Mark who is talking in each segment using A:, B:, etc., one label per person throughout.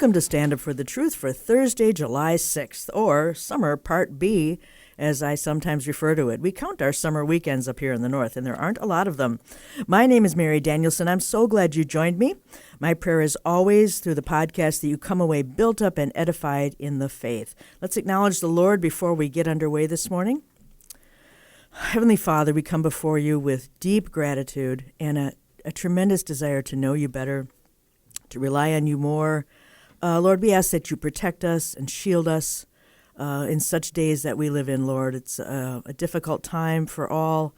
A: Welcome to Stand Up for the Truth for Thursday, July 6th, or Summer Part B, as I sometimes refer to it. We count our summer weekends up here in the north, and there aren't a lot of them. My name is Mary Danielsen. I'm so glad you joined me. My prayer is always through the podcast that you come away built up and edified in the faith. Let's acknowledge the Lord before we get underway this morning. Heavenly Father, we come before you with deep gratitude and a tremendous desire to know you better, to rely on you more. Lord, we ask that you protect us and shield us in such days that we live in, Lord. It's a difficult time for all,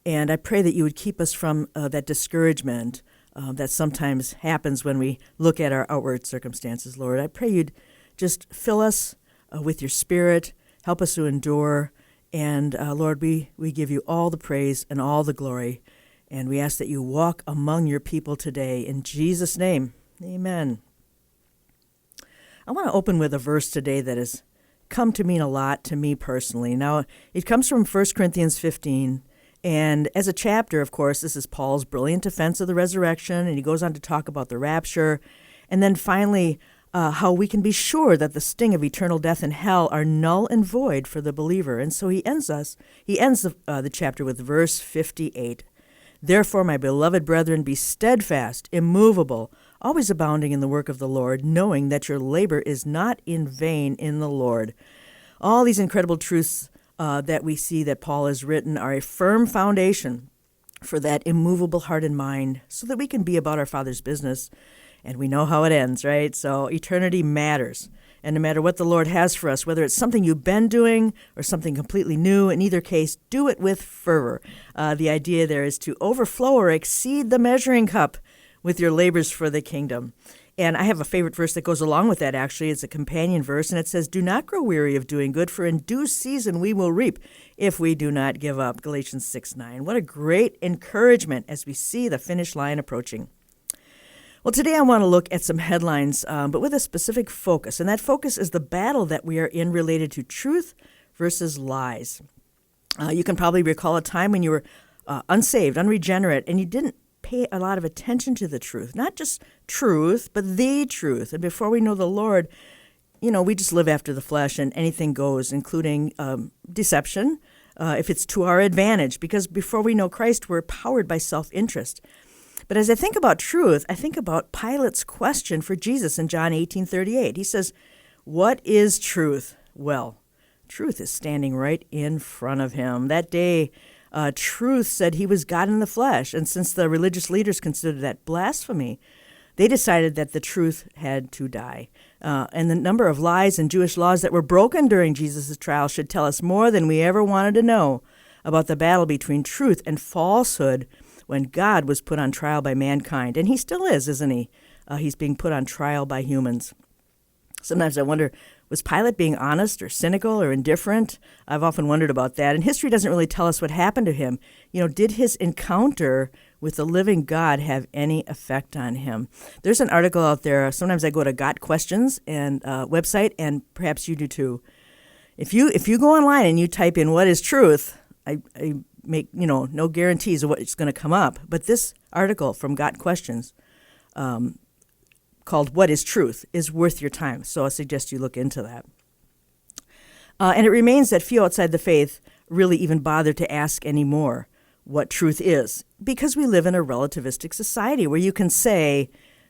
A: and I pray that you would keep us from that discouragement that sometimes happens when we look at our outward circumstances, Lord. I pray you'd just fill us with your Spirit, help us to endure, and Lord, we give you all the praise and all the glory, and we ask that you walk among your people today. In Jesus' name, amen. I want to open with a verse today that has come to mean a lot to me personally. Now, it comes from 1 Corinthians 15, and as a chapter, of course, this is Paul's brilliant defense of the resurrection, and he goes on to talk about the rapture, and then finally how we can be sure that the sting of eternal death and hell are null and void for the believer. And so he ends the chapter with verse 58. Therefore, my beloved brethren, be steadfast, immovable, always abounding in the work of the Lord, knowing that your labor is not in vain in the Lord. All these incredible truths that we see that Paul has written are a firm foundation for that immovable heart and mind so that we can be about our Father's business. And we know how it ends, right? So eternity matters. And no matter what the Lord has for us, whether it's something you've been doing or something completely new, in either case, do it with fervor. The idea there is to overflow or exceed the measuring cup with your labors for the kingdom. And I have a favorite verse that goes along with that, actually. It's a companion verse, and it says, do not grow weary of doing good, for in due season we will reap if we do not give up. Galatians 6:9. What a great encouragement as we see the finish line approaching. Well, today I want to look at some headlines, but with a specific focus, and that focus is the battle that we are in related to truth versus lies. You can probably recall a time when you were unsaved, unregenerate, and you didn't pay a lot of attention to the truth. Not just truth, but the truth. And before we know the Lord, we just live after the flesh and anything goes, including deception, if it's to our advantage. Because before we know Christ, we're powered by self-interest. But as I think about truth, I think about Pilate's question for Jesus in John 18:38. He says, what is truth? Well, truth is standing right in front of him. That day, truth said he was God in the flesh. And since the religious leaders considered that blasphemy, they decided that the truth had to die. And the number of lies and Jewish laws that were broken during Jesus' trial should tell us more than we ever wanted to know about the battle between truth and falsehood when God was put on trial by mankind. And he still is, isn't he? He's being put on trial by humans. Sometimes I wonder, was Pilate being honest or cynical or indifferent? I've often wondered about that. And history doesn't really tell us what happened to him. Did his encounter with the living God have any effect on him? There's an article out there. Sometimes I go to Got Questions and website, and perhaps you do too. If you go online and you type in what is truth, I make no guarantees of what's going to come up. But this article from Got Questions called What is Truth is worth your time. So I suggest you look into that. And it remains that few outside the faith really even bother to ask anymore what truth is, because we live in a relativistic society where you can say,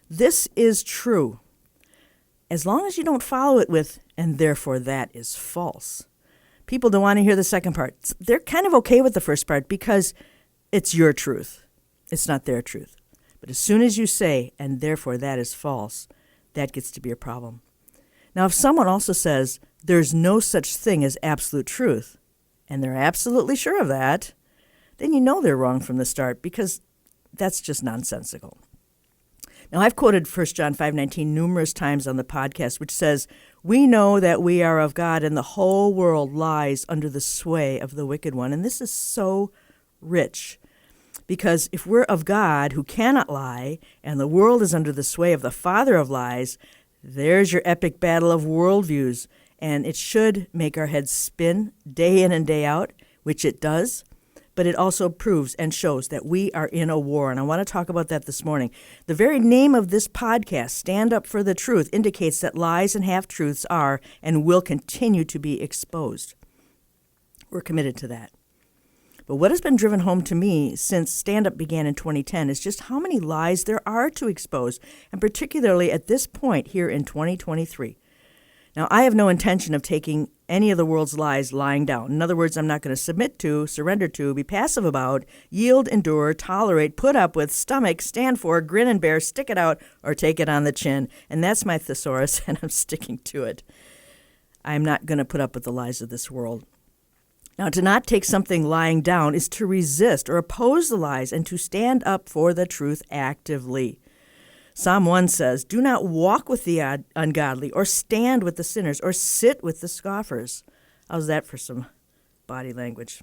A: this is true, as long as you don't follow it with, and therefore that is false. People don't want to hear the second part. They're kind of okay with the first part because it's your truth. It's not their truth. But as soon as you say, and therefore that is false, that gets to be a problem. Now, if someone also says there's no such thing as absolute truth, and they're absolutely sure of that, then you know they're wrong from the start, because that's just nonsensical. Now, I've quoted 1 John 5:19 numerous times on the podcast, which says, we know that we are of God, and the whole world lies under the sway of the wicked one. And this is so rich, because if we're of God, who cannot lie, and the world is under the sway of the father of lies, there's your epic battle of worldviews. And it should make our heads spin day in and day out, which it does. but it also proves and shows that we are in a war. And I want to talk about that this morning. The very name of this podcast, Stand Up for the Truth, indicates that lies and half-truths are and will continue to be exposed. We're committed to that. But what has been driven home to me since Stand Up began in 2010 is just how many lies there are to expose, and particularly at this point here in 2023. Now, I have no intention of taking any of the world's lies lying down. In other words, I'm not going to submit to, surrender to, be passive about, yield, endure, tolerate, put up with, stomach, stand for, grin and bear, stick it out, or take it on the chin. And that's my thesaurus, and I'm sticking to it. I'm not going to put up with the lies of this world. Now, to not take something lying down is to resist or oppose the lies and to stand up for the truth actively. Psalm 1 says, "Do not walk with the ungodly or stand with the sinners or sit with the scoffers." How's that for some body language?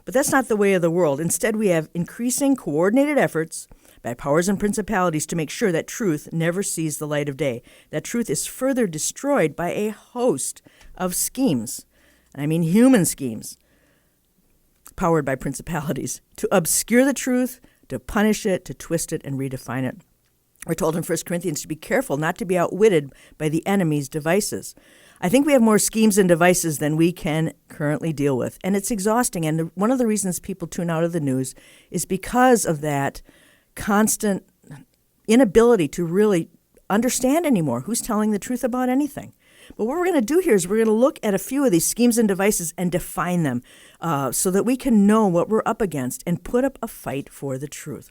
A: But that's not the way of the world. Instead, we have increasing coordinated efforts by powers and principalities to make sure that truth never sees the light of day. That truth is further destroyed by a host of schemes. I mean human schemes, powered by principalities, to obscure the truth, to punish it, to twist it, and redefine it. We're told in 1 Corinthians to be careful not to be outwitted by the enemy's devices. I think we have more schemes and devices than we can currently deal with, and it's exhausting. And one of the reasons people tune out of the news is because of that constant inability to really understand anymore who's telling the truth about anything. But what we're going to do here is we're going to look at a few of these schemes and devices and define them so that we can know what we're up against and put up a fight for the truth.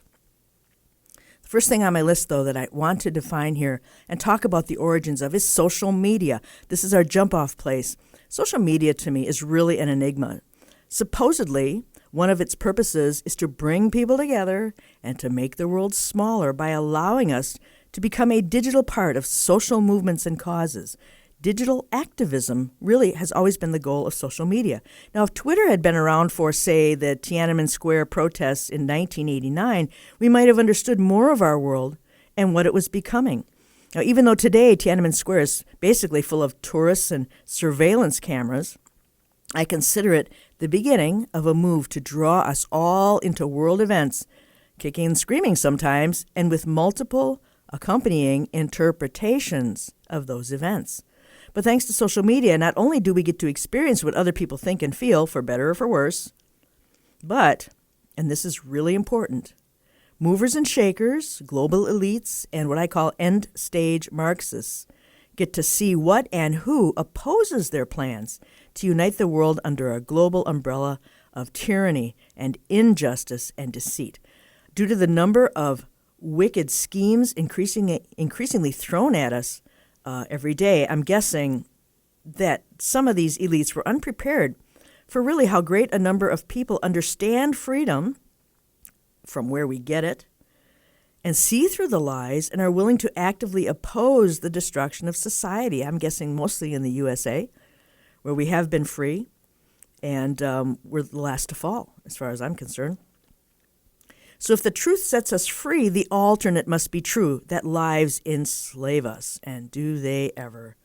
A: The first thing on my list, though, that I want to define here and talk about the origins of is social media. This is our jump-off place. Social media, to me, is really an enigma. Supposedly, one of its purposes is to bring people together and to make the world smaller by allowing us to become a digital part of social movements and causes. Digital activism really has always been the goal of social media. Now, if Twitter had been around for, say, the Tiananmen Square protests in 1989, we might have understood more of our world and what it was becoming. Now, even though today Tiananmen Square is basically full of tourists and surveillance cameras, I consider it the beginning of a move to draw us all into world events, kicking and screaming sometimes, and with multiple accompanying interpretations of those events. But thanks to social media, not only do we get to experience what other people think and feel, for better or for worse, but, and this is really important, movers and shakers, global elites, and what I call end-stage Marxists get to see what and who opposes their plans to unite the world under a global umbrella of tyranny and injustice and deceit. Due to the number of wicked schemes increasingly thrown at us every day, I'm guessing that some of these elites were unprepared for really how great a number of people understand freedom from where we get it and see through the lies and are willing to actively oppose the destruction of society. I'm guessing mostly in the USA, where we have been free and we're the last to fall, as far as I'm concerned. So if the truth sets us free, the alternate must be true, that lives enslave us. And do they ever?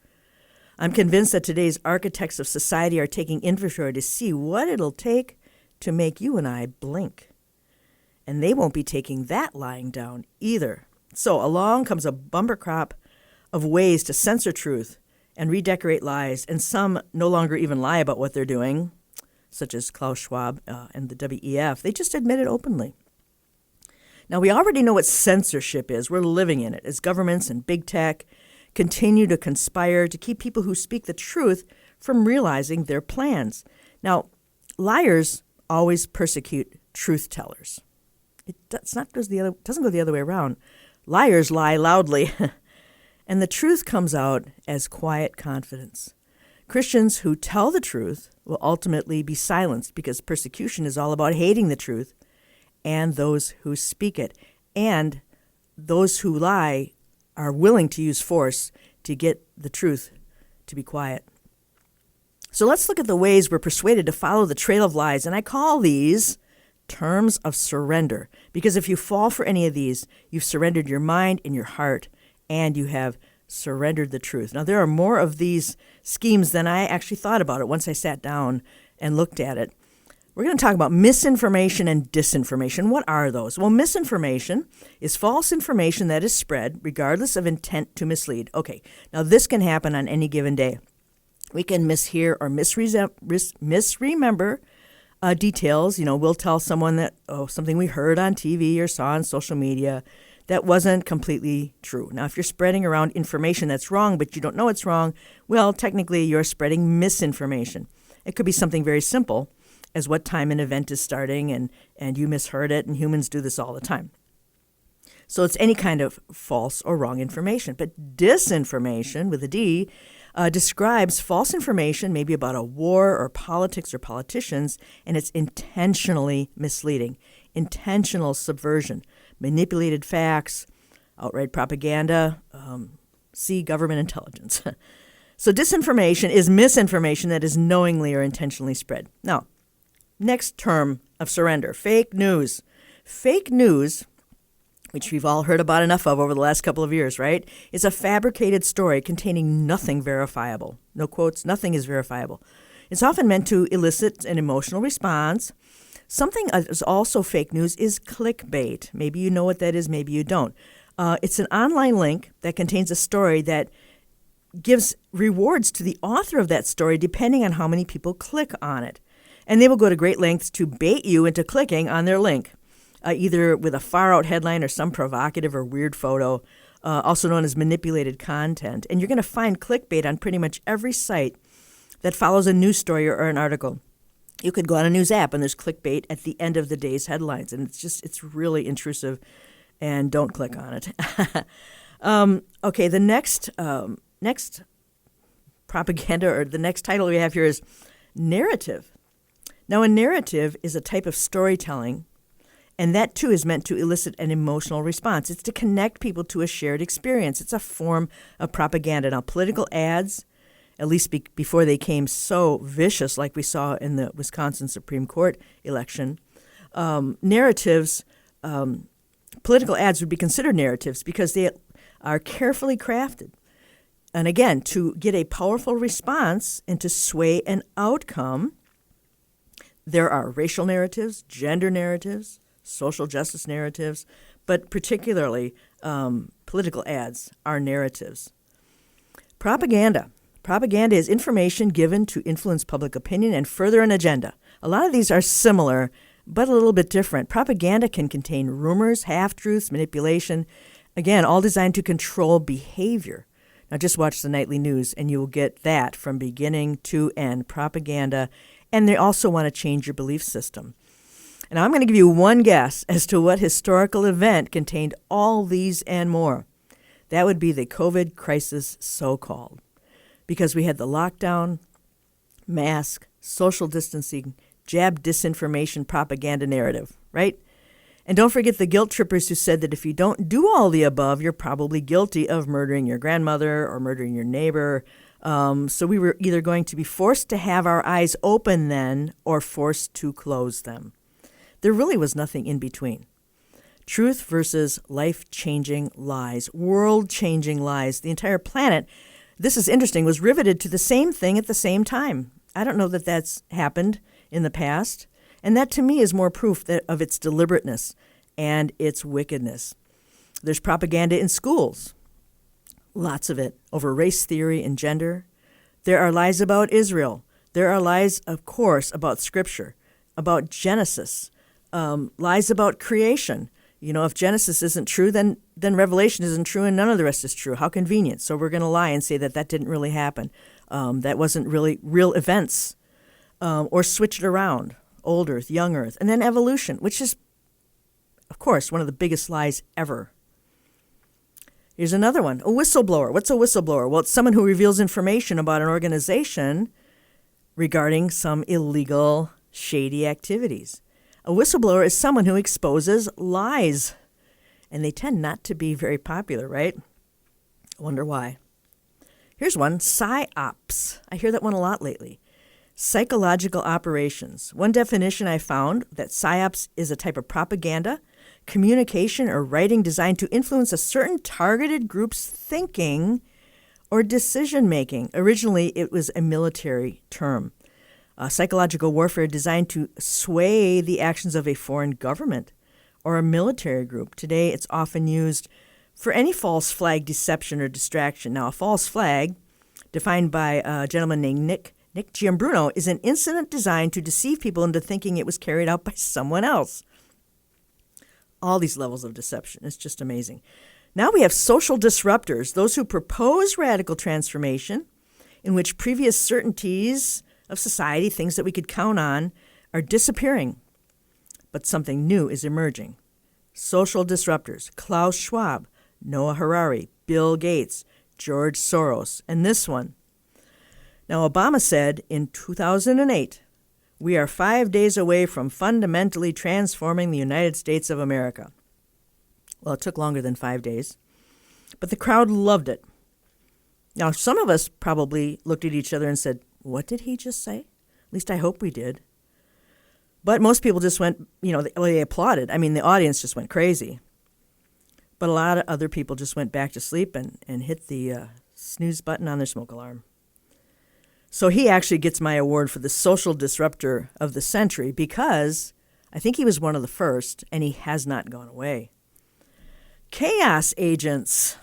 A: I'm convinced that today's architects of society are taking inventory to see what it'll take to make you and I blink. And they won't be taking that lying down either. So along comes a bumper crop of ways to censor truth and redecorate lies, and some no longer even lie about what they're doing, such as Klaus Schwab and the WEF. They just admit it openly. Now, we already know what censorship is. We're living in it as governments and big tech continue to conspire to keep people who speak the truth from realizing their plans. Now, liars always persecute truth tellers. It doesn't go the other way around. Liars lie loudly, and the truth comes out as quiet confidence. Christians who tell the truth will ultimately be silenced because persecution is all about hating the truth and those who speak it. And those who lie are willing to use force to get the truth to be quiet. So let's look at the ways we're persuaded to follow the trail of lies, and I call these terms of surrender, because if you fall for any of these, you've surrendered your mind and your heart, and you have surrendered the truth. Now, there are more of these schemes than I actually thought about it once I sat down and looked at it. We're going to talk about misinformation and disinformation. What are those? Well, misinformation is false information that is spread regardless of intent to mislead. Okay, now this can happen on any given day. We can mishear or misremember details. We'll tell someone that, something we heard on TV or saw on social media that wasn't completely true. Now, if you're spreading around information that's wrong, but you don't know it's wrong, well, technically you're spreading misinformation. It could be something very simple as what time an event is starting and you misheard it, and humans do this all the time. So it's any kind of false or wrong information. But disinformation, with a D, describes false information, maybe about a war or politics or politicians, and it's intentionally misleading, intentional subversion, manipulated facts, outright propaganda, see government intelligence. So disinformation is misinformation that is knowingly or intentionally spread. Now, next term of surrender, fake news. Fake news, which we've all heard about enough of over the last couple of years, right, is a fabricated story containing nothing verifiable. No quotes, nothing is verifiable. It's often meant to elicit an emotional response. Something that's also fake news is clickbait. Maybe you know what that is, maybe you don't. It's an online link that contains a story that gives rewards to the author of that story depending on how many people click on it. And they will go to great lengths to bait you into clicking on their link, either with a far-out headline or some provocative or weird photo, also known as manipulated content. And you're going to find clickbait on pretty much every site that follows a news story or an article. You could go on a news app and there's clickbait at the end of the day's headlines. And it's really intrusive, and don't click on it. Okay, the next propaganda, or the next title we have here, is narrative. Now, a narrative is a type of storytelling, and that too is meant to elicit an emotional response. It's to connect people to a shared experience. It's a form of propaganda. Now, political ads, at least before they came so vicious like we saw in the Wisconsin Supreme Court election, narratives, political ads would be considered narratives because they are carefully crafted. And again, to get a powerful response and to sway an outcome. There are racial narratives, gender narratives, social justice narratives, but particularly political ads are narratives. Propaganda. Propaganda is information given to influence public opinion and further an agenda. A lot of these are similar, but a little bit different. Propaganda can contain rumors, half-truths, manipulation, again, all designed to control behavior. Now just watch the nightly news and you will get that from beginning to end, propaganda. And they also want to change your belief system. And I'm going to give you one guess as to what historical event contained all these and more. That would be the COVID crisis, so-called. Because we had the lockdown, mask, social distancing, jab disinformation propaganda narrative, right? And don't forget the guilt trippers who said that if you don't do all the above, you're probably guilty of murdering your grandmother or murdering your neighbor. So we were either going to be forced to have our eyes open then or forced to close them. There really was nothing in between. Truth versus life-changing lies, world-changing lies. The entire planet, this is interesting, was riveted to the same thing at the same time. I don't know that that's happened in the past. And that to me is more proof of its deliberateness and its wickedness. There's propaganda in schools. Lots of it, over race theory and gender. There are lies about Israel. There are lies, of course, about Scripture, about Genesis, lies about creation. You know, if Genesis isn't true, then Revelation isn't true and none of the rest is true. How convenient. So we're going to lie and say that didn't really happen. That wasn't really real events. Or switch it around. Old Earth, young Earth, and then evolution, which is, of course, one of the biggest lies ever. Here's another one. A whistleblower. What's a whistleblower? Well, it's someone who reveals information about an organization regarding some illegal, shady activities. A whistleblower is someone who exposes lies, and they tend not to be very popular, right? I wonder why. Here's one, psyops. I hear that one a lot lately. Psychological operations. One definition I found that psyops is a type of propaganda, communication, or writing designed to influence a certain targeted group's thinking or decision-making. Originally, it was a military term. psychological warfare designed to sway the actions of a foreign government or a military group. Today, it's often used for any false flag deception or distraction. Now, a false flag, defined by a gentleman named Nick Giambruno, is an incident designed to deceive people into thinking it was carried out by someone else. All these levels of deception. It's just amazing. Now we have social disruptors, those who propose radical transformation in which previous certainties of society, things that we could count on, are disappearing, but something new is emerging. Social disruptors: Klaus Schwab, Noah Harari, Bill Gates, George Soros, and this one. Now, Obama said in 2008, "We are 5 days away from fundamentally transforming the United States of America." Well, it took longer than 5 days, but the crowd loved it. Now, some of us probably looked at each other and said, "What did he just say?" At least I hope we did. But most people just went, they applauded. I mean, the audience just went crazy. But a lot of other people just went back to sleep and hit the snooze button on their smoke alarm. So he actually gets my award for the social disruptor of the century because I think he was one of the first, and he has not gone away. Chaos agents.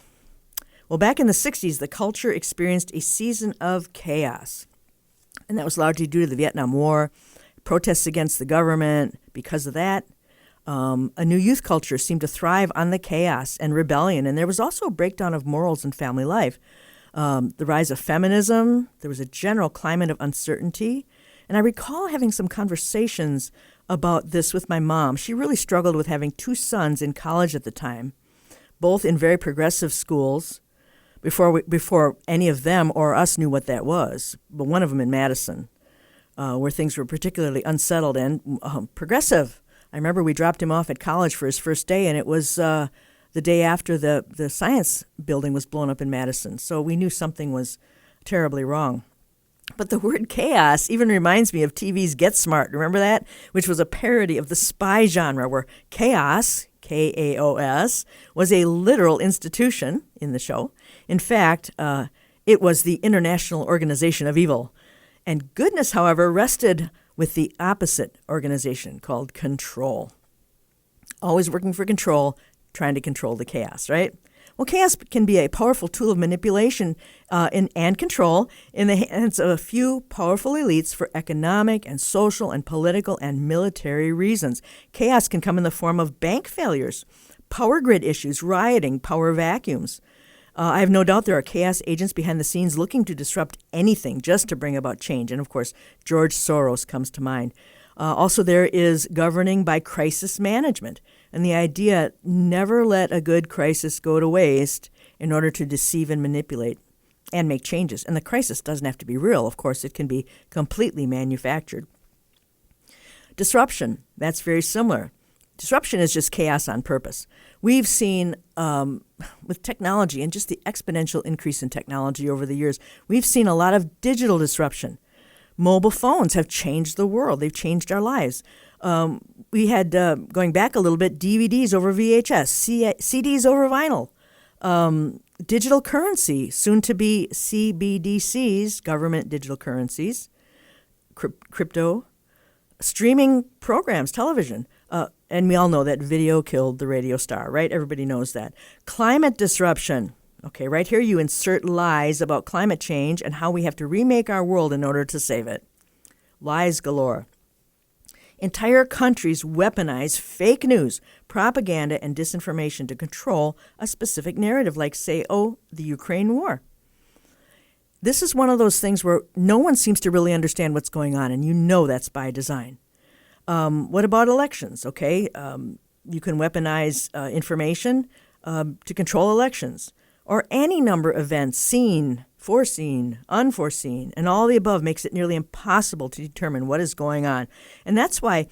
A: Well, back in the 60s, the culture experienced a season of chaos. And that was largely due to the Vietnam War, protests against the government. Because of that, a new youth culture seemed to thrive on the chaos and rebellion. And there was also a breakdown of morals and family life. The rise of feminism, there was a general climate of uncertainty. And I recall having some conversations about this with my mom. She really struggled with having two sons in college at the time, both in very progressive schools, before any of them or us knew what that was. But one of them in Madison, where things were particularly unsettled and progressive. I remember we dropped him off at college for his first day, and it was the day after the science building was blown up in Madison. So we knew something was terribly wrong. But the word chaos even reminds me of TV's Get Smart. Remember that? Which was a parody of the spy genre, where chaos, K-A-O-S, was a literal institution in the show. In fact, it was the International Organization of Evil. And goodness, however, rested with the opposite organization called Control. Always working for control, trying to control the chaos, right? Well, chaos can be a powerful tool of manipulation and control in the hands of a few powerful elites for economic and social and political and military reasons. Chaos can come in the form of bank failures, power grid issues, rioting, power vacuums. I have no doubt there are chaos agents behind the scenes looking to disrupt anything just to bring about change. And, of course, George Soros comes to mind. Also, there is governing by crisis management. And the idea, never let a good crisis go to waste in order to deceive and manipulate and make changes. And the crisis doesn't have to be real. Of course, it can be completely manufactured. Disruption, that's very similar. Disruption is just chaos on purpose. We've seen, with technology and just the exponential increase in technology over the years, we've seen a lot of digital disruption. Mobile phones have changed the world. They've changed our lives. We had, going back a little bit, DVDs over VHS, CDs over vinyl, digital currency, soon to be CBDCs, government digital currencies, crypto, streaming programs, television. And we all know that video killed the radio star, right? Everybody knows that. Climate disruption. Okay, right here you insert lies about climate change and how we have to remake our world in order to save it. Lies galore. Entire countries weaponize fake news, propaganda, and disinformation to control a specific narrative, like, say, the Ukraine war. This is one of those things where no one seems to really understand what's going on, and you know that's by design. What about elections? Okay, you can weaponize information to control elections, or any number of events, seen, foreseen, unforeseen, and all the above makes it nearly impossible to determine what is going on. And that's why,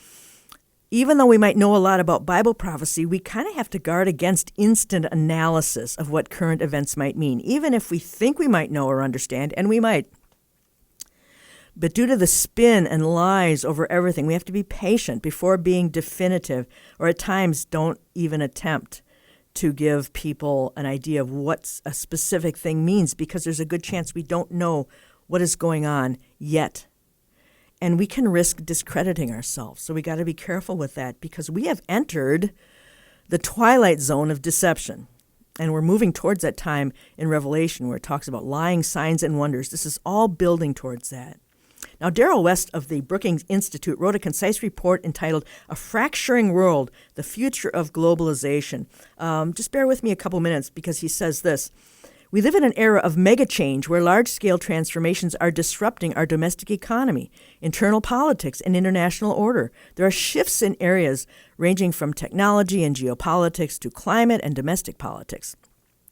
A: even though we might know a lot about Bible prophecy, we kind of have to guard against instant analysis of what current events might mean, even if we think we might know or understand, and we might. But due to the spin and lies over everything, we have to be patient before being definitive, or at times don't even attempt to give people an idea of what a specific thing means, because there's a good chance we don't know what is going on yet. And we can risk discrediting ourselves. So we got to be careful with that because we have entered the twilight zone of deception. And we're moving towards that time in Revelation where it talks about lying signs and wonders. This is all building towards that. Now, Darrell West of the Brookings Institute wrote a concise report entitled A Fracturing World, The Future of Globalization. Just bear with me a couple minutes because he says this. We live in an era of mega change where large-scale transformations are disrupting our domestic economy, internal politics, and international order. There are shifts in areas ranging from technology and geopolitics to climate and domestic politics.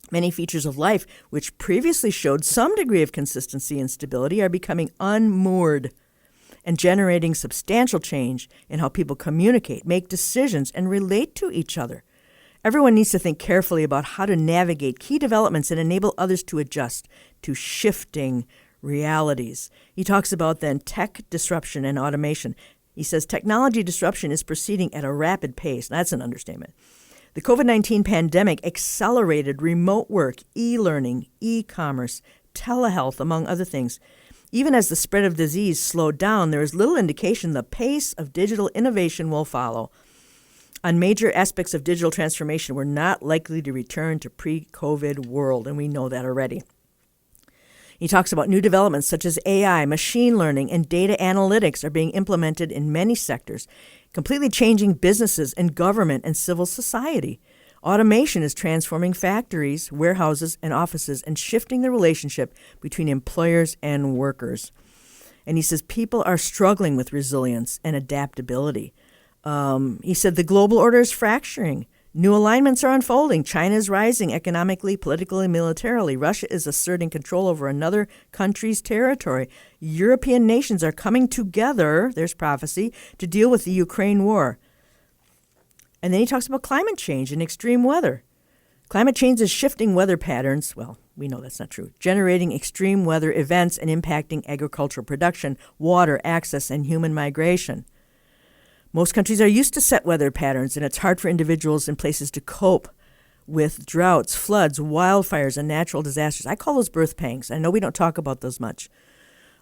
A: Many features of life, which previously showed some degree of consistency and stability, are becoming unmoored and generating substantial change in how people communicate, make decisions, and relate to each other. Everyone needs to think carefully about how to navigate key developments and enable others to adjust to shifting realities. He talks about then tech disruption and automation. He says technology disruption is proceeding at a rapid pace. That's an understatement. The COVID-19 pandemic accelerated remote work, e-learning, e-commerce, telehealth, among other things. Even as the spread of disease slowed down, there is little indication the pace of digital innovation will follow. On major aspects of digital transformation, we're not likely to return to pre-COVID world, and we know that already. He talks about new developments such as AI, machine learning, and data analytics are being implemented in many sectors, completely changing businesses and government and civil society. Automation is transforming factories, warehouses, and offices and shifting the relationship between employers and workers. And he says people are struggling with resilience and adaptability. He said the global order is fracturing. New alignments are unfolding. China is rising economically, politically, militarily. Russia is asserting control over another country's territory. European nations are coming together, there's prophecy, to deal with the Ukraine war. And then he talks about climate change and extreme weather. Climate change is shifting weather patterns. Well, we know that's not true. Generating extreme weather events and impacting agricultural production, water access, and human migration. Most countries are used to set weather patterns, and it's hard for individuals and places to cope with droughts, floods, wildfires, and natural disasters. I call those birth pangs. I know we don't talk about those much.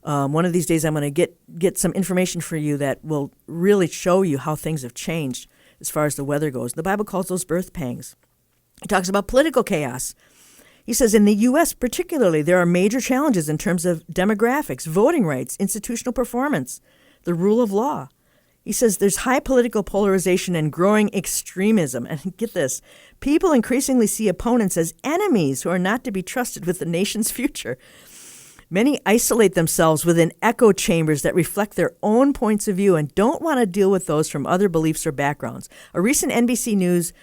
A: One of these days I'm going to get some information for you that will really show you how things have changed as far as the weather goes. The Bible calls those birth pangs. He talks about political chaos. He says in the U.S. particularly, there are major challenges in terms of demographics, voting rights, institutional performance, the rule of law. He says there's high political polarization and growing extremism. And get this, people increasingly see opponents as enemies who are not to be trusted with the nation's future. Many isolate themselves within echo chambers that reflect their own points of view and don't want to deal with those from other beliefs or backgrounds. A recent NBC News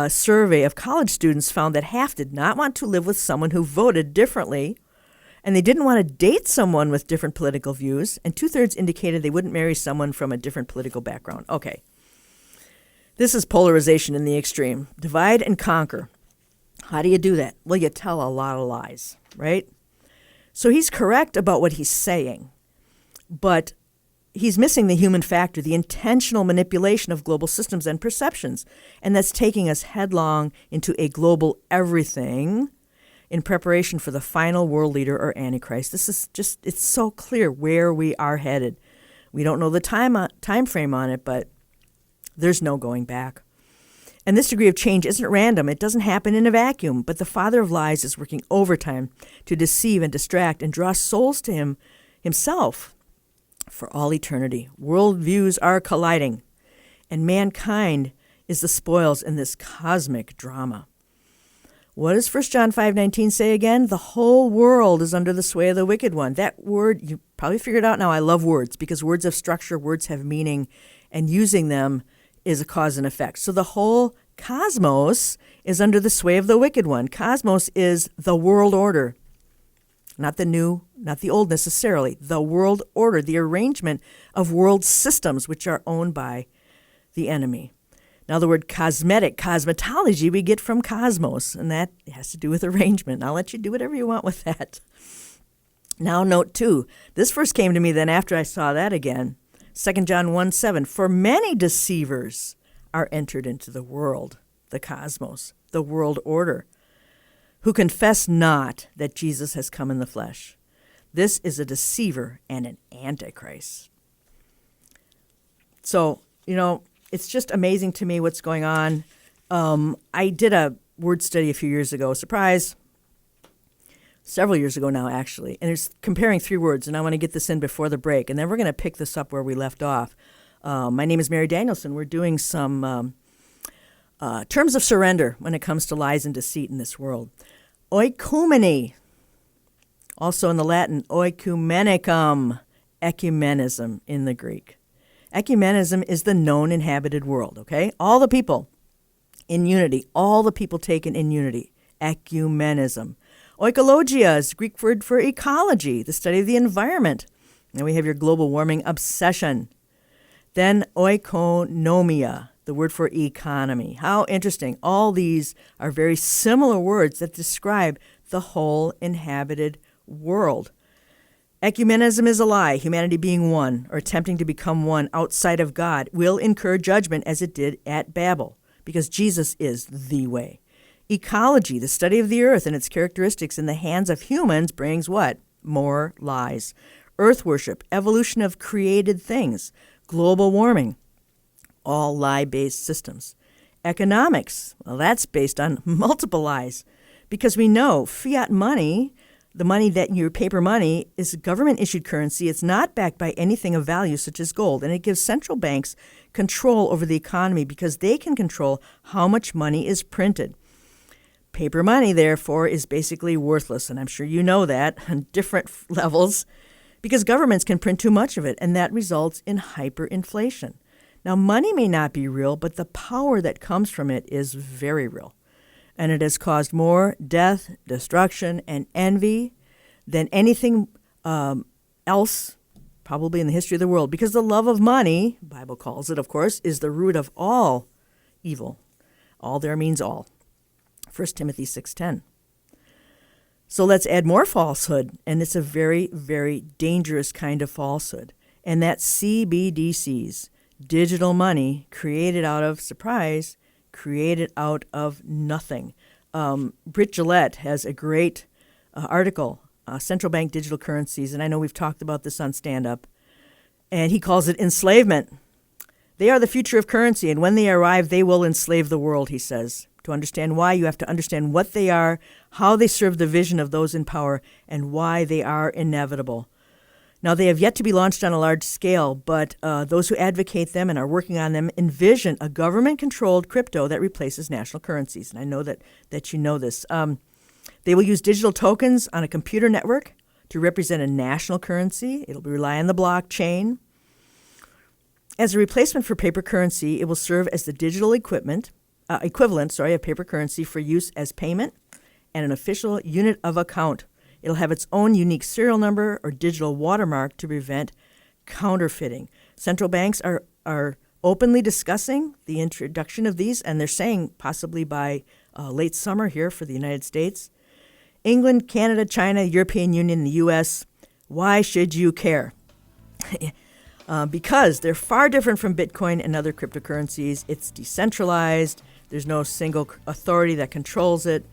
A: survey of college students found that half did not want to live with someone who voted differently, and they didn't want to date someone with different political views, and 2/3 indicated they wouldn't marry someone from a different political background. Okay. This is polarization in the extreme. Divide and conquer. How do you do that? Well, you tell a lot of lies, right? So he's correct about what he's saying, but he's missing the human factor, the intentional manipulation of global systems and perceptions, and that's taking us headlong into a global everything in preparation for the final world leader or Antichrist. This is just, it's so clear where we are headed. We don't know the time frame on it, but there's no going back. And this degree of change isn't random. It doesn't happen in a vacuum, but the father of lies is working overtime to deceive and distract and draw souls to himself for all eternity. Worldviews are colliding, and mankind is the spoils in this cosmic drama. What does 1 John 5:19 say again? The whole world is under the sway of the wicked one. That word, you probably figured out now, I love words because words have structure, words have meaning, and using them is a cause and effect. So the whole cosmos is under the sway of the wicked one. Cosmos is the world order, not the new, not the old necessarily. The world order, the arrangement of world systems which are owned by the enemy. Now, the word cosmetic, cosmetology, we get from cosmos, and that has to do with arrangement. I'll let you do whatever you want with that. Now, note 2. This first came to me then after I saw that again. 2 John 1:7. For many deceivers are entered into the world, the cosmos, the world order, who confess not that Jesus has come in the flesh. This is a deceiver and an antichrist. So, it's just amazing to me what's going on. I did a word study a few years ago, surprise, several years ago now, actually, and it's comparing three words, and I want to get this in before the break, and then we're going to pick this up where we left off. My name is Mary Danielsen. We're doing some terms of surrender when it comes to lies and deceit in this world. Oikumene, also in the Latin, oikumenicum, ecumenism in the Greek. Ecumenism is the known inhabited world, okay? All the people in unity, all the people taken in unity, ecumenism. Oikologia is the Greek word for ecology, the study of the environment. And we have your global warming obsession. Then oikonomia, the word for economy. How interesting. All these are very similar words that describe the whole inhabited world. Ecumenism is a lie. Humanity being one or attempting to become one outside of God will incur judgment as it did at Babel, because Jesus is the way. Ecology, the study of the earth and its characteristics in the hands of humans, brings what? More lies. Earth worship, evolution of created things, global warming, all lie-based systems. Economics, well, that's based on multiple lies, because we know fiat money, the money that your paper money, is government-issued currency. It's not backed by anything of value such as gold, and it gives central banks control over the economy because they can control how much money is printed. Paper money, therefore, is basically worthless, and I'm sure you know that on different levels, because governments can print too much of it, and that results in hyperinflation. Now, money may not be real, but the power that comes from it is very real. And it has caused more death, destruction, and envy than anything else probably in the history of the world. Because the love of money, the Bible calls it, of course, is the root of all evil. All there means all. 1 Timothy 6:10. So let's add more falsehood, and it's a very, very dangerous kind of falsehood. And that's CBDCs, digital money created out of, surprise, created out of nothing. Britt Gillette has a great article, Central Bank Digital Currencies, and I know we've talked about this on Stand Up, and he calls it enslavement. They are the future of currency, and when they arrive, they will enslave the world, he says. To understand why, you have to understand what they are, how they serve the vision of those in power, and why they are inevitable. Now, they have yet to be launched on a large scale, but those who advocate them and are working on them envision a government-controlled crypto that replaces national currencies. And I know that you know this. They will use digital tokens on a computer network to represent a national currency. It'll rely on the blockchain. As a replacement for paper currency, it will serve as the digital equivalent of paper currency for use as payment and an official unit of account. It'll have its own unique serial number or digital watermark to prevent counterfeiting. Central banks are openly discussing the introduction of these, and they're saying possibly by late summer here for the United States. England, Canada, China, European Union, the U.S., why should you care? Because they're far different from Bitcoin and other cryptocurrencies. It's decentralized. There's no single authority that controls it.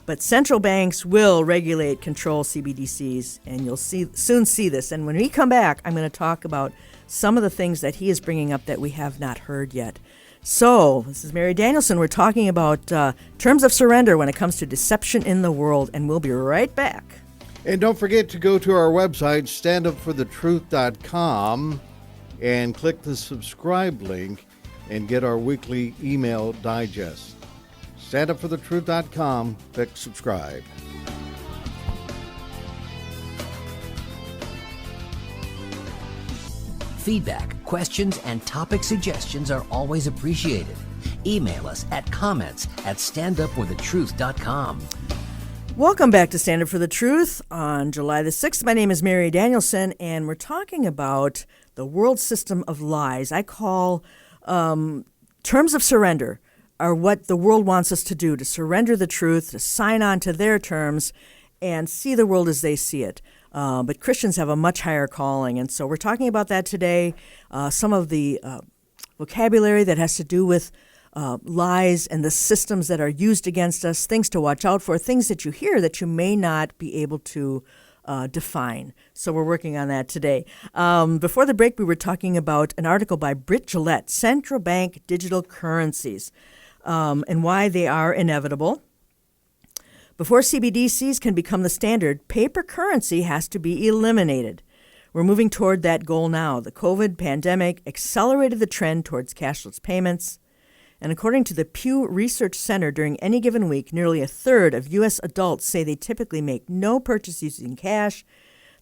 A: But central banks will regulate, control CBDCs, and you'll soon see this. And when we come back, I'm going to talk about some of the things that he is bringing up that we have not heard yet. So, this is Mary Danielsen. We're talking about terms of surrender when it comes to deception in the world, and we'll be right back.
B: And don't forget to go to our website, standupforthetruth.com, and click the subscribe link and get our weekly email digest. Standupforthetruth.com, click subscribe.
C: Feedback, questions, and topic suggestions are always appreciated. Email us at comments@standupforthetruth.com.
A: Welcome back to Stand Up for the Truth on July the 6th. My name is Mary Danielsen, and we're talking about the world system of lies. I call terms of surrender are what the world wants us to do, to surrender the truth, to sign on to their terms, and see the world as they see it. But Christians have a much higher calling, and so we're talking about that today. Some of the vocabulary that has to do with lies and the systems that are used against us, things to watch out for, things that you hear that you may not be able to define. So we're working on that today. Before the break, we were talking about an article by Britt Gillette, Central Bank Digital Currencies, and why they are inevitable. Before CBDCs can become the standard, paper currency has to be eliminated. We're moving toward that goal now. The COVID pandemic accelerated the trend towards cashless payments. And according to the Pew Research Center, during any given week, nearly a third of U.S. adults say they typically make no purchase using cash.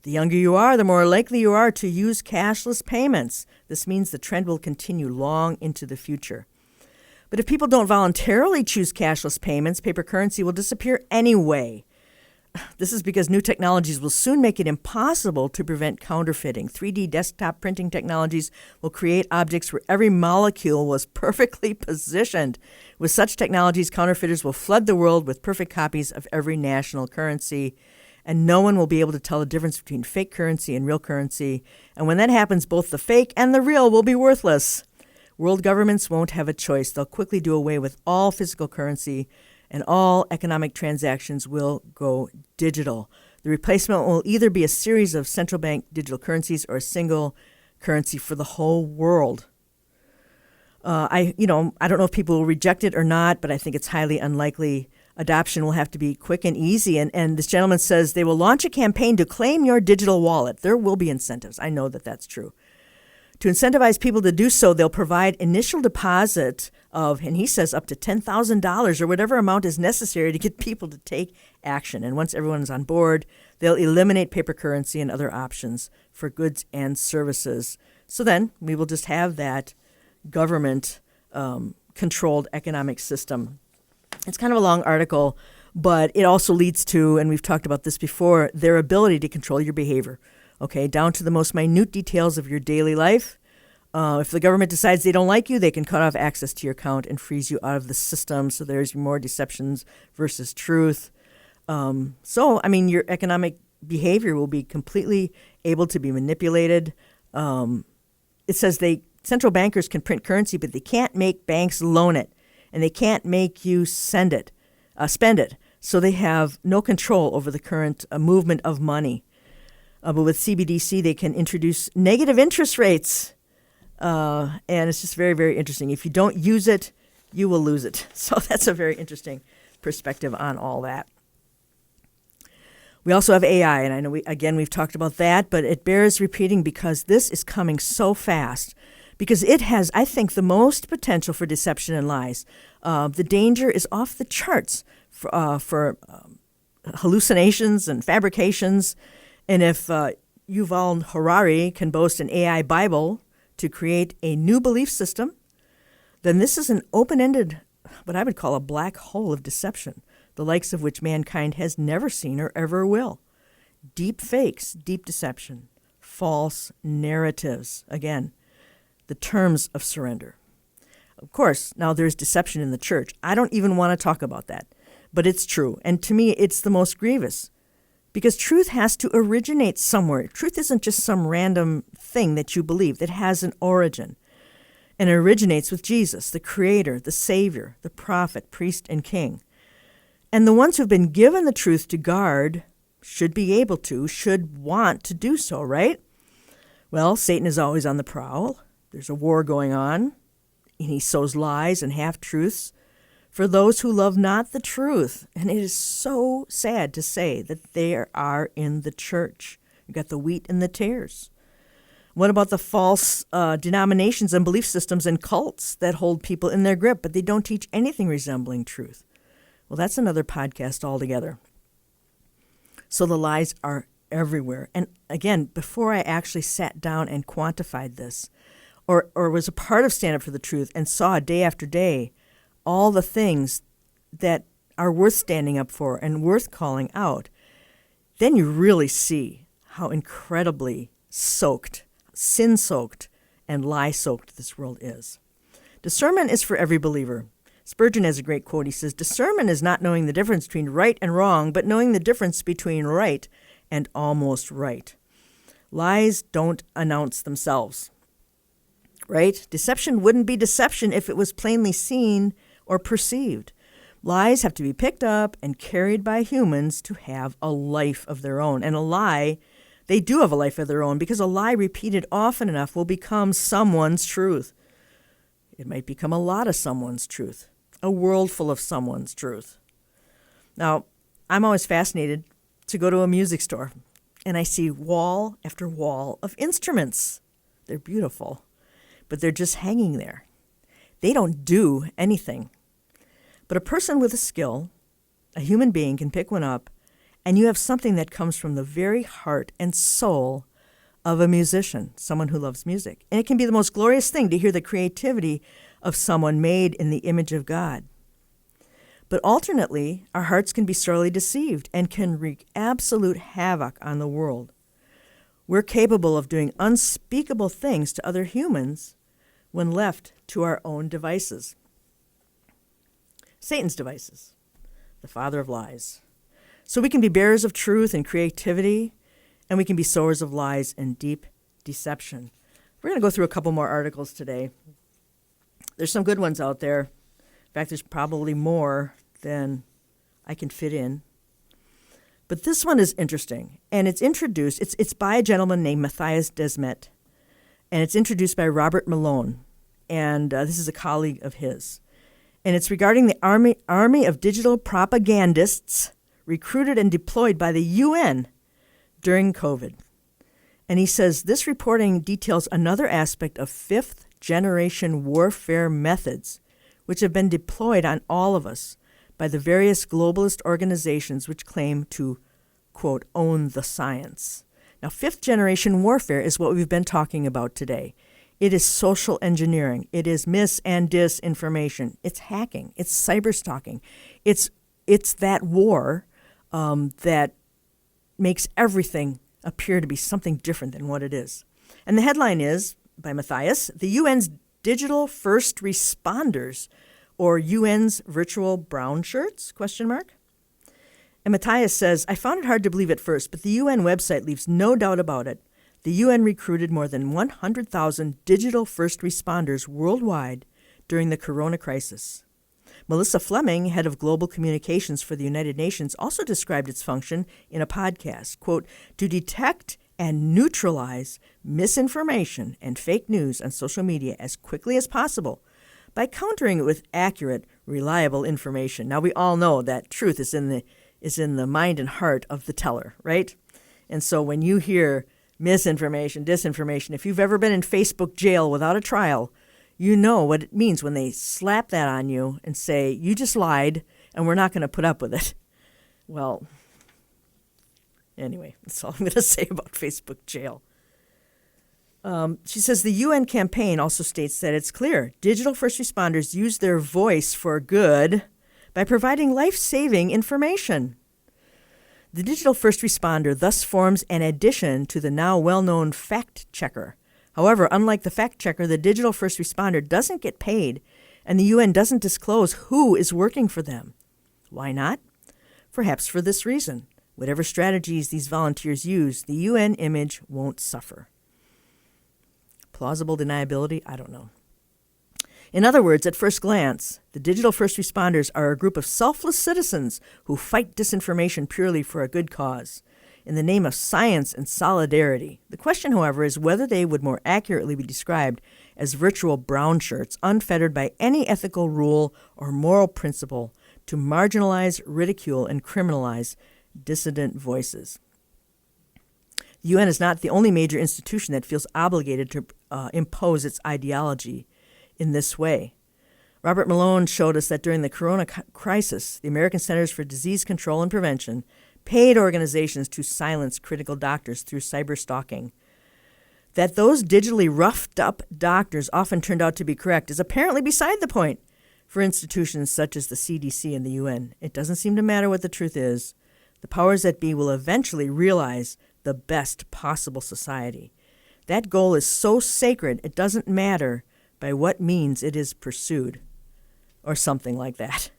A: The younger you are, the more likely you are to use cashless payments. This means the trend will continue long into the future. But if people don't voluntarily choose cashless payments, paper currency will disappear anyway. This is because new technologies will soon make it impossible to prevent counterfeiting. 3D desktop printing technologies will create objects where every molecule was perfectly positioned. With such technologies, counterfeiters will flood the world with perfect copies of every national currency, and no one will be able to tell the difference between fake currency and real currency. And when that happens, both the fake and the real will be worthless. World governments won't have a choice. They'll quickly do away with all physical currency, and all economic transactions will go digital. The replacement will either be a series of central bank digital currencies or a single currency for the whole world. I don't know if people will reject it or not, but I think it's highly unlikely. Adoption will have to be quick and easy. And this gentleman says they will launch a campaign to claim your digital wallet. There will be incentives. I know that that's true. To incentivize people to do so, they'll provide initial deposit of, and he says, up to $10,000 or whatever amount is necessary to get people to take action. And once everyone's on board, they'll eliminate paper currency and other options for goods and services. So then we will just have that government-controlled economic system. It's kind of a long article, but it also leads to, and we've talked about this before, their ability to control your behavior. Okay, down to the most minute details of your daily life. If the government decides they don't like you, they can cut off access to your account and freeze you out of the system. So there's more deceptions versus truth. Your economic behavior will be completely able to be manipulated. It says central bankers can print currency, but they can't make banks loan it, and they can't make you spend it. So they have no control over the current movement of money. But with CBDC, they can introduce negative interest rates. And it's just very, very interesting. If you don't use it, you will lose it. So that's a very interesting perspective on all that. We also have AI, and I know we've talked about that, but it bears repeating because this is coming so fast. Because it has, I think, the most potential for deception and lies. The danger is off the charts for hallucinations and fabrications. And if Yuval Harari can boast an AI Bible to create a new belief system, then this is an open-ended, what I would call a black hole of deception, the likes of which mankind has never seen or ever will. Deep fakes, deep deception, false narratives. Again, the terms of surrender. Of course, now there's deception in the church. I don't even want to talk about that, but it's true. And to me, it's the most grievous. Because truth has to originate somewhere. Truth isn't just some random thing that you believe. It has an origin. And it originates with Jesus, the Creator, the Savior, the prophet, priest, and king. And the ones who've been given the truth to guard should want to do so, right? Well, Satan is always on the prowl. There's a war going on, and he sows lies and half-truths for those who love not the truth. And it is so sad to say that they are in the church. You've got the wheat and the tares. What about the false denominations and belief systems and cults that hold people in their grip, but they don't teach anything resembling truth? Well, that's another podcast altogether. So the lies are everywhere. And again, before I actually sat down and quantified this, or was a part of Stand Up for the Truth and saw day after day all the things that are worth standing up for and worth calling out, then you really see how incredibly sin-soaked, and lie-soaked this world is. Discernment is for every believer. Spurgeon has a great quote. He says, "Discernment is not knowing the difference between right and wrong, but knowing the difference between right and almost right." Lies don't announce themselves, right? Deception wouldn't be deception if it was plainly seen or perceived. Lies have to be picked up and carried by humans to have a life of their own. And a lie, they do have a life of their own because a lie repeated often enough will become someone's truth. It might become a lot of someone's truth, a world full of someone's truth. Now, I'm always fascinated to go to a music store and I see wall after wall of instruments. They're beautiful, but they're just hanging there. They don't do anything. But a person with a skill, a human being, can pick one up, and you have something that comes from the very heart and soul of a musician, someone who loves music. And it can be the most glorious thing to hear the creativity of someone made in the image of God. But alternately, our hearts can be sorely deceived and can wreak absolute havoc on the world. We're capable of doing unspeakable things to other humans when left to our own devices. Satan's devices, the father of lies. So we can be bearers of truth and creativity, and we can be sowers of lies and deep deception. We're going to go through a couple more articles today. There's some good ones out there. In fact, there's probably more than I can fit in. But this one is interesting, and it's introduced. It's by a gentleman named Matthias Desmet, and it's introduced by Robert Malone, and this is a colleague of his. And it's regarding the army of digital propagandists recruited and deployed by the UN during COVID. And he says this reporting details another aspect of fifth-generation warfare methods, which have been deployed on all of us by the various globalist organizations which claim to, quote, own the science. Now, fifth-generation warfare is what we've been talking about today. It is social engineering. It is mis- and disinformation. It's hacking. It's cyberstalking. It's that war that makes everything appear to be something different than what it is. And the headline is, by Matthias, the UN's digital first responders, or UN's virtual brown shirts, question mark. And Matthias says, I found it hard to believe at first, but the UN website leaves no doubt about it. The UN recruited more than 100,000 digital first responders worldwide during the corona crisis. Melissa Fleming, head of global communications for the United Nations, also described its function in a podcast, quote, to detect and neutralize misinformation and fake news on social media as quickly as possible by countering it with accurate, reliable information. Now, we all know that truth is in the mind and heart of the teller, right? And so when you hear misinformation, disinformation, if you've ever been in Facebook jail without a trial, you know what it means when they slap that on you and say, you just lied and we're not going to put up with it. Well, anyway, that's all I'm going to say about Facebook jail. She says the UN campaign also states that it's clear digital first responders use their voice for good by providing life-saving information. The digital first responder thus forms an addition to the now well-known fact checker. However, unlike the fact checker, the digital first responder doesn't get paid, and the UN doesn't disclose who is working for them. Why not? Perhaps for this reason. Whatever strategies these volunteers use, the UN image won't suffer. Plausible deniability? I don't know. In other words, at first glance, the digital first responders are a group of selfless citizens who fight disinformation purely for a good cause, in the name of science and solidarity. The question, however, is whether they would more accurately be described as virtual brown shirts, unfettered by any ethical rule or moral principle to marginalize, ridicule, and criminalize dissident voices. The UN is not the only major institution that feels obligated to impose its ideology in this way. Robert Malone showed us that during the corona crisis, the American Centers for Disease Control and Prevention paid organizations to silence critical doctors through cyberstalking. That those digitally roughed up doctors often turned out to be correct is apparently beside the point for institutions such as the CDC and the UN. It doesn't seem to matter what the truth is. The powers that be will eventually realize the best possible society. That goal is so sacred, it doesn't matter by what means it is pursued, or something like that.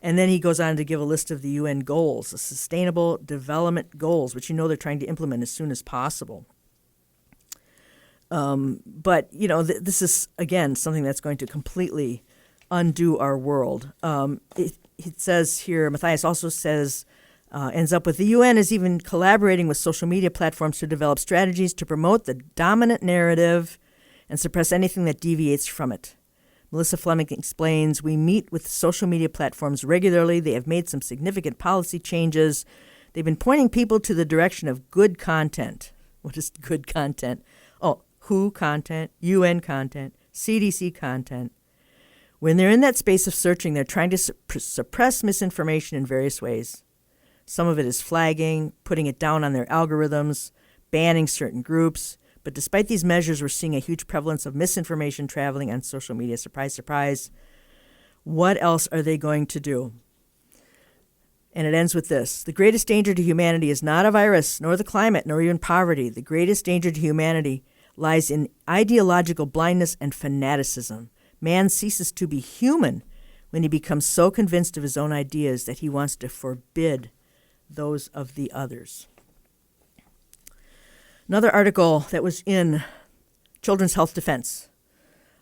A: And then he goes on to give a list of the UN goals, the Sustainable Development Goals, which they're trying to implement as soon as possible. But, this is, again, something that's going to completely undo our world. It says here, Matthias also says, ends up with the UN is even collaborating with social media platforms to develop strategies to promote the dominant narrative and suppress anything that deviates from it. Melissa Fleming explains, we meet with social media platforms regularly. They have made some significant policy changes. They've been pointing people to the direction of good content. What is good content? Oh, WHO content, UN content, CDC content. When they're in that space of searching, they're trying to suppress misinformation in various ways. Some of it is flagging, putting it down on their algorithms, banning certain groups. But despite these measures, we're seeing a huge prevalence of misinformation traveling on social media. Surprise, surprise. What else are they going to do? And it ends with this. The greatest danger to humanity is not a virus, nor the climate, nor even poverty. The greatest danger to humanity lies in ideological blindness and fanaticism. Man ceases to be human when he becomes so convinced of his own ideas that he wants to forbid those of the others. Another article that was in Children's Health Defense.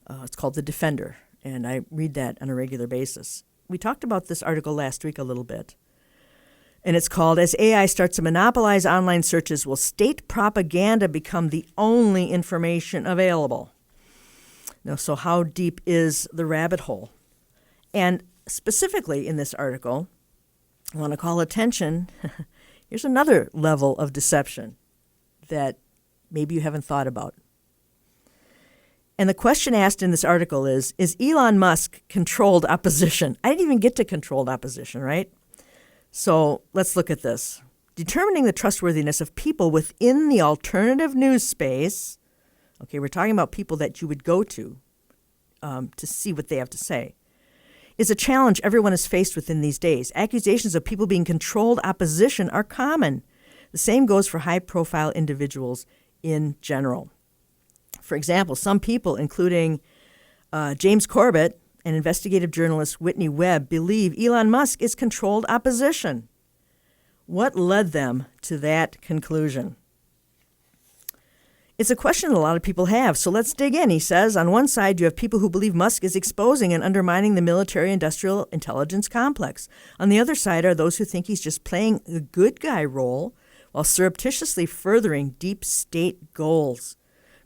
A: It's called The Defender, and I read that on a regular basis. We talked about this article last week a little bit. And it's called, As AI Starts to Monopolize Online Searches, Will State Propaganda Become the Only Information Available? Now, so how deep is the rabbit hole? And specifically in this article, I want to call attention, here's another level of deception that maybe you haven't thought about. And the question asked in this article is Elon Musk controlled opposition? I didn't even get to controlled opposition, right? So let's look at this. Determining the trustworthiness of people within the alternative news space. Okay, we're talking about people that you would go to see what they have to say, is a challenge everyone is faced with in these days. Accusations of people being controlled opposition are common. The same goes for high-profile individuals in general. For example, some people, including James Corbett and investigative journalist Whitney Webb, believe Elon Musk is controlled opposition. What led them to that conclusion? It's a question a lot of people have, so let's dig in. He says, on one side, you have people who believe Musk is exposing and undermining the military-industrial intelligence complex. On the other side are those who think he's just playing the good guy role while surreptitiously furthering deep state goals.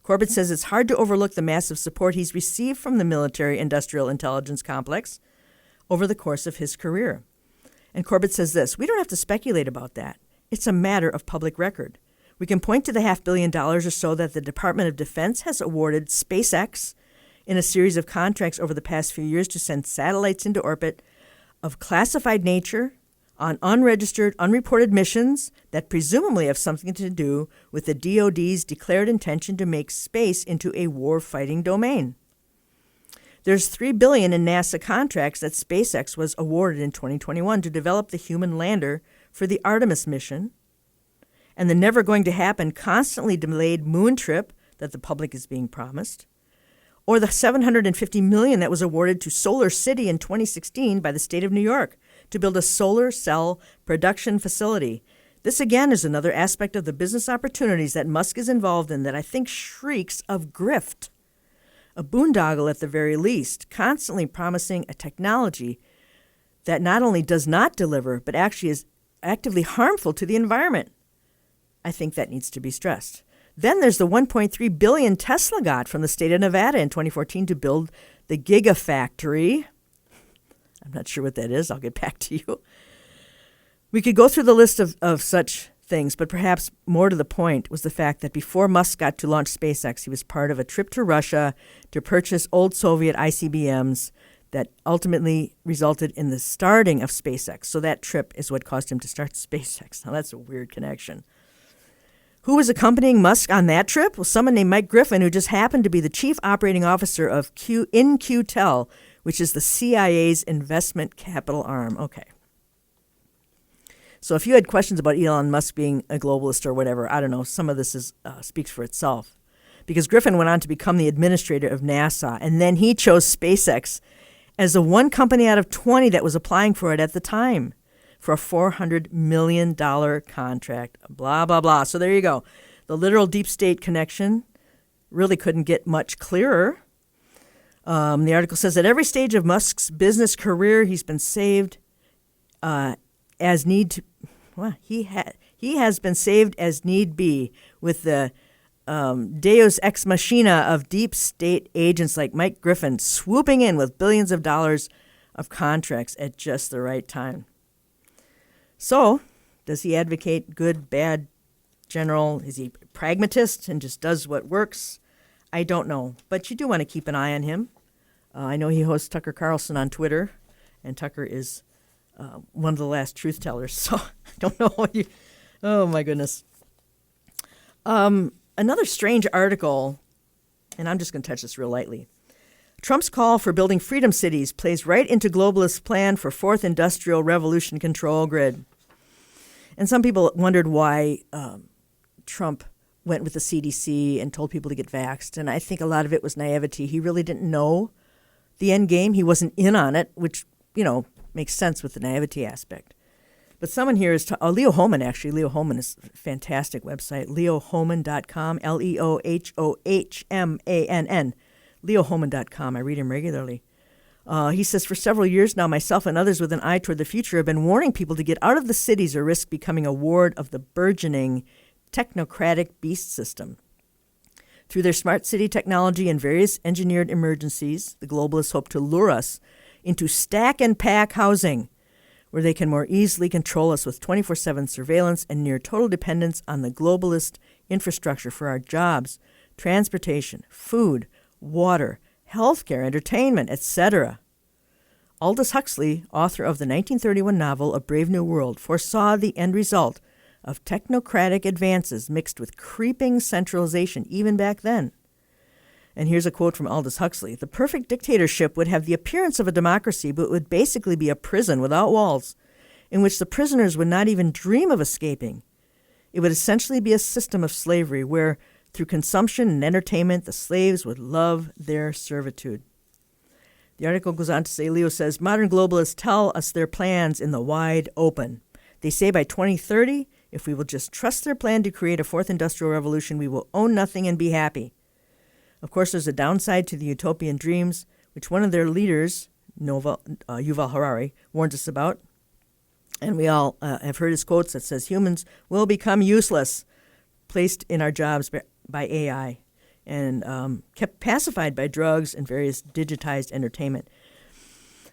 A: Corbett says it's hard to overlook the massive support he's received from the military-industrial intelligence complex over the course of his career. And Corbett says this, we don't have to speculate about that. It's a matter of public record. We can point to the $500 million or so that the Department of Defense has awarded SpaceX in a series of contracts over the past few years to send satellites into orbit of classified nature on unregistered, unreported missions that presumably have something to do with the DoD's declared intention to make space into a war-fighting domain. There's $3 billion in NASA contracts that SpaceX was awarded in 2021 to develop the human lander for the Artemis mission, and the never-going-to-happen, constantly delayed moon trip that the public is being promised, or the $750 million that was awarded to Solar City in 2016 by the state of New York to build a solar cell production facility. This, again, is another aspect of the business opportunities that Musk is involved in that I think shrieks of grift. A boondoggle at the very least, constantly promising a technology that not only does not deliver, but actually is actively harmful to the environment. I think that needs to be stressed. Then there's the $1.3 billion Tesla got from the state of Nevada in 2014 to build the Gigafactory. I'm not sure what that is. I'll get back to you. We could go through the list of such things, but perhaps more to the point was the fact that before Musk got to launch SpaceX, he was part of a trip to Russia to purchase old Soviet ICBMs that ultimately resulted in the starting of SpaceX. So that trip is what caused him to start SpaceX. Now, that's a weird connection. Who was accompanying Musk on that trip? Well, someone named Mike Griffin, who just happened to be the chief operating officer of InQtel, which is the CIA's investment capital arm. Okay. So if you had questions about Elon Musk being a globalist or whatever, I don't know, some of this speaks for itself. Because Griffin went on to become the administrator of NASA, and then he chose SpaceX as the one company out of 20 that was applying for it at the time, for a $400 million contract, blah, blah, blah. So there you go. The literal deep state connection really couldn't get much clearer. The article says at every stage of Musk's business career, he's been saved as need to. Well, he has been saved as need be with the Deus ex machina of deep state agents like Mike Griffin swooping in with billions of dollars of contracts at just the right time. So, does he advocate good, bad, general? Is he a pragmatist and just does what works? I don't know, but you do want to keep an eye on him. I know he hosts Tucker Carlson on Twitter, and Tucker is one of the last truth tellers, so I don't know what you... Oh, my goodness. Another strange article, and I'm just going to touch this real lightly. Trump's call for building freedom cities plays right into globalist plan for fourth industrial revolution control grid. And some people wondered why Trump went with the CDC and told people to get vaxxed. And I think a lot of it was naivety. He really didn't know the end game. He wasn't in on it, which, makes sense with the naivety aspect. But someone here is Leo Hohmann, actually. Leo Hohmann is a fantastic website, leohohmann.com, LeoHohmann, leohohmann.com. I read him regularly. He says, for several years now, myself and others with an eye toward the future have been warning people to get out of the cities or risk becoming a ward of the burgeoning technocratic beast system. Through their smart city technology and various engineered emergencies, the globalists hope to lure us into stack and pack housing, where they can more easily control us with 24/7 surveillance and near total dependence on the globalist infrastructure for our jobs, transportation, food, water, healthcare, entertainment, etc. Aldous Huxley, author of the 1931 novel A Brave New World, foresaw the end result of technocratic advances mixed with creeping centralization even back then. And here's a quote from Aldous Huxley. The perfect dictatorship would have the appearance of a democracy, but would basically be a prison without walls, in which the prisoners would not even dream of escaping. It would essentially be a system of slavery where, through consumption and entertainment, the slaves would love their servitude. The article goes on to say, Leo says, modern globalists tell us their plans in the wide open. They say by 2030, if we will just trust their plan to create a fourth industrial revolution, we will own nothing and be happy. Of course, there's a downside to the utopian dreams, which one of their leaders, Yuval Harari, warns us about. And we all have heard his quotes that says, humans will become useless, placed in our jobs by AI, and kept pacified by drugs and various digitized entertainment.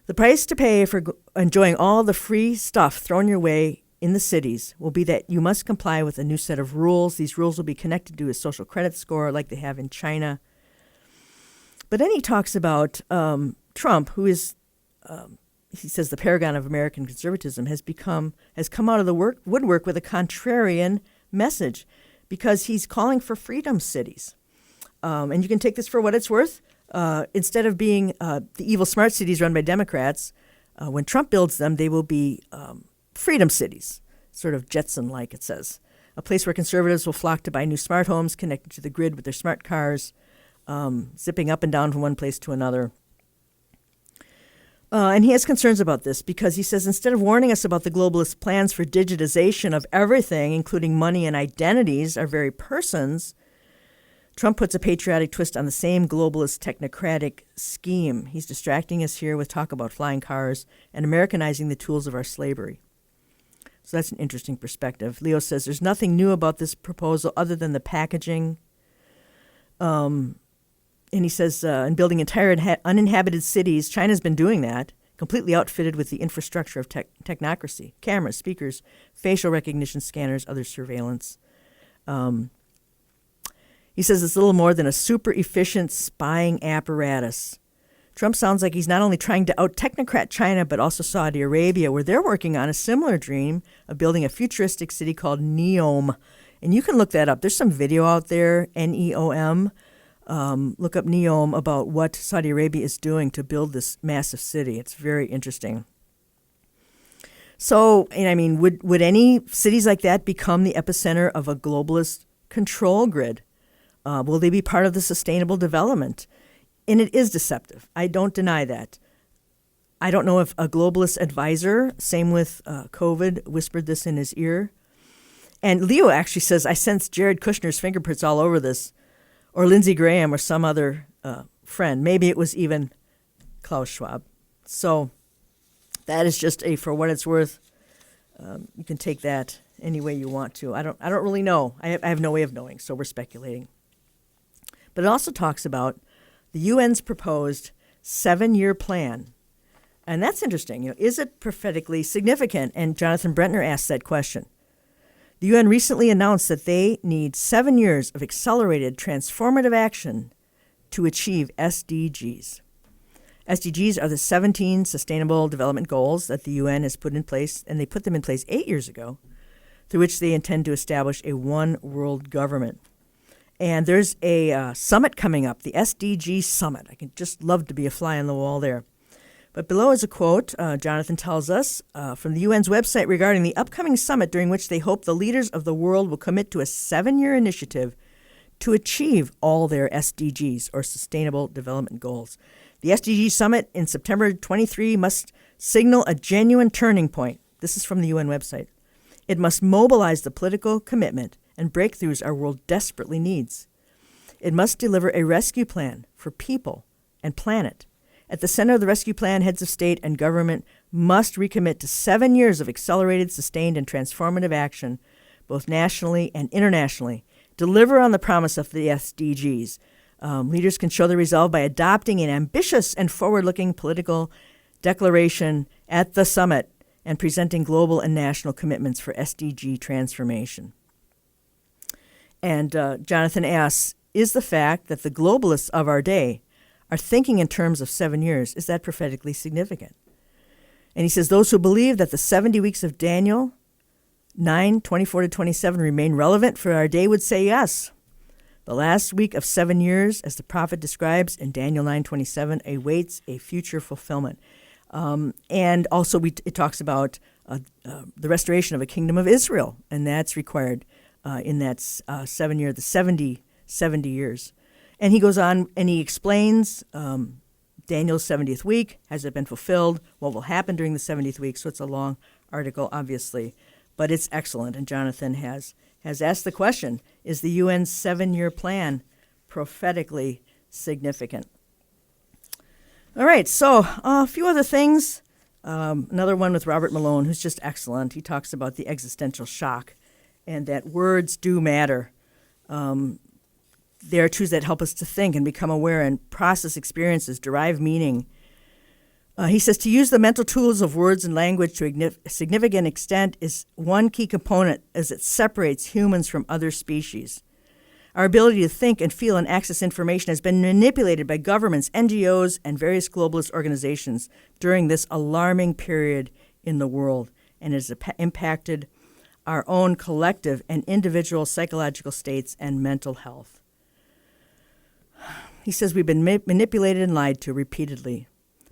A: The price to pay for enjoying all the free stuff thrown your way in the cities will be that you must comply with a new set of rules. These rules will be connected to a social credit score like they have in China. But then he talks about Trump, who is, he says, the paragon of American conservatism, has come out of the woodwork with a contrarian message because he's calling for freedom cities. And you can take this for what it's worth. Instead of being the evil smart cities run by Democrats, when Trump builds them, they will be freedom cities, sort of Jetson-like, it says. A place where conservatives will flock to buy new smart homes connected to the grid with their smart cars, zipping up and down from one place to another. And he has concerns about this because he says instead of warning us about the globalist plans for digitization of everything, including money and identities, our very persons, Trump puts a patriotic twist on the same globalist technocratic scheme. He's distracting us here with talk about flying cars and Americanizing the tools of our slavery. So that's an interesting perspective. Leo says there's nothing new about this proposal other than the packaging. And he says, in building entire uninhabited cities, China's been doing that, completely outfitted with the infrastructure of technocracy, cameras, speakers, facial recognition scanners, other surveillance. He says it's little more than a super efficient spying apparatus. Trump sounds like he's not only trying to out-technocrat China, but also Saudi Arabia, where they're working on a similar dream of building a futuristic city called Neom. And you can look that up. There's some video out there, Neom. Look up Neom about what Saudi Arabia is doing to build this massive city. It's very interesting. So, would any cities like that become the epicenter of a globalist control grid? Will they be part of the sustainable development? And it is deceptive. I don't deny that. I don't know if a globalist advisor, same with COVID, whispered this in his ear. And Leo actually says, I sense Jared Kushner's fingerprints all over this, or Lindsey Graham or some other friend. Maybe it was even Klaus Schwab. So That is just for what it's worth. You can take that any way you want to. I don't really know. I have no way of knowing, so we're speculating. But it also talks about the UN's proposed 7-year plan. And that's interesting. Is it prophetically significant? And Jonathan Brentner asked that question. The UN recently announced that they need 7 years of accelerated transformative action to achieve SDGs. SDGs are the 17 Sustainable Development Goals that the UN has put in place, and they put them in place 8 years ago, through which they intend to establish a one world government. And there's a summit coming up, the SDG Summit. I could just love to be a fly on the wall there. But below is a quote, Jonathan tells us, from the UN's website regarding the upcoming summit, during which they hope the leaders of the world will commit to a 7-year initiative to achieve all their SDGs, or Sustainable Development Goals. The SDG Summit in September 23 must signal a genuine turning point. This is from the UN website. It must mobilize the political commitment and breakthroughs our world desperately needs. It must deliver a rescue plan for people and planet. At the center of the rescue plan, heads of state and government must recommit to 7 years of accelerated, sustained, and transformative action, both nationally and internationally. Deliver on the promise of the SDGs. Leaders can show their resolve by adopting an ambitious and forward-looking political declaration at the summit and presenting global and national commitments for SDG transformation. And Jonathan asks, is the fact that the globalists of our day are thinking in terms of 7 years, is that prophetically significant? And he says, those who believe that the 70 weeks of Daniel 9:24-27 remain relevant for our day would say yes. The last week of 7 years, as the prophet describes in Daniel 9:27, awaits a future fulfillment. And also it talks about the restoration of a kingdom of Israel, and that's required in that 7 year, the 70 years. And he goes on and he explains Daniel's 70th week. Has it been fulfilled? What will happen during the 70th week? So it's a long article, obviously, but it's excellent. And Jonathan has asked the question, is the UN's 7-year plan prophetically significant? All right, so a few other things. Another one with Robert Malone, who's just excellent. He talks about the existential shock and that words do matter. They are tools that help us to think and become aware and process experiences, derive meaning. He says to use the mental tools of words and language to a significant extent is one key component as it separates humans from other species. Our ability to think and feel and access information has been manipulated by governments, NGOs, and various globalist organizations during this alarming period in the world, and has impacted our own collective and individual psychological states and mental health. He says we've been manipulated and lied to repeatedly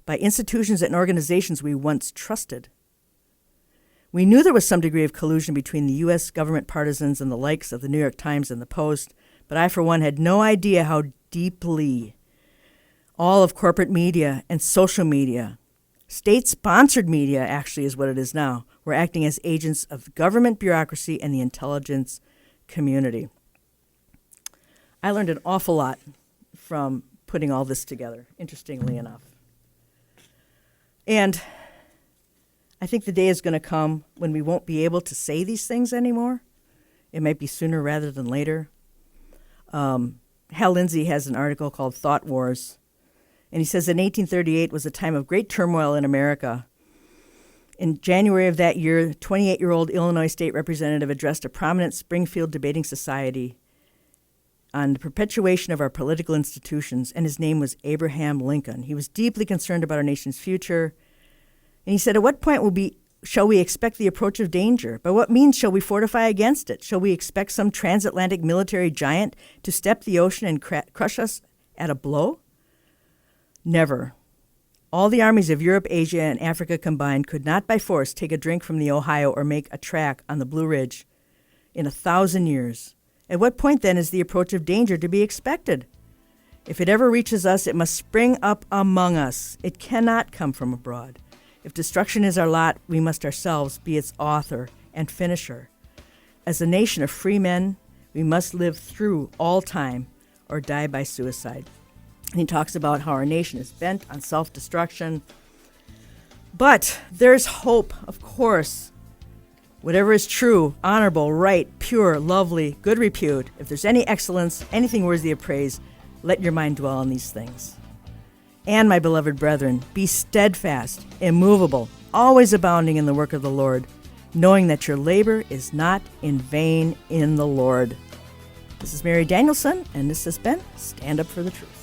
A: by institutions and organizations we once trusted. We knew there was some degree of collusion between the U.S. government partisans and the likes of the New York Times and the Post, but I, for one, had no idea how deeply all of corporate media and social media, state-sponsored media actually is what it is now, were acting as agents of government bureaucracy and the intelligence community. I learned an awful lot from putting all this together, interestingly enough. And I think the day is going to come when we won't be able to say these things anymore. It might be sooner rather than later. Hal Lindsey has an article called Thought Wars, and he says that 1838 was a time of great turmoil in America. In January of that year, 28-year-old Illinois state representative addressed a prominent Springfield debating society on the perpetuation of our political institutions, and his name was Abraham Lincoln. He was deeply concerned about our nation's future, and he said, at what point shall we expect the approach of danger? By what means shall we fortify against it? Shall we expect some transatlantic military giant to step the ocean and crush us at a blow? Never. All the armies of Europe, Asia, and Africa combined could not by force take a drink from the Ohio or make a track on the Blue Ridge in 1,000 years. At what point, then, is the approach of danger to be expected? If it ever reaches us, it must spring up among us. It cannot come from abroad. If destruction is our lot, we must ourselves be its author and finisher. As a nation of free men, we must live through all time or die by suicide. And he talks about how our nation is bent on self-destruction. But there's hope, of course. Whatever is true, honorable, right, pure, lovely, good repute, if there's any excellence, anything worthy of praise, let your mind dwell on these things. And, my beloved brethren, be steadfast, immovable, always abounding in the work of the Lord, knowing that your labor is not in vain in the Lord. This is Mary Danielsen, and this has been Stand Up for the Truth.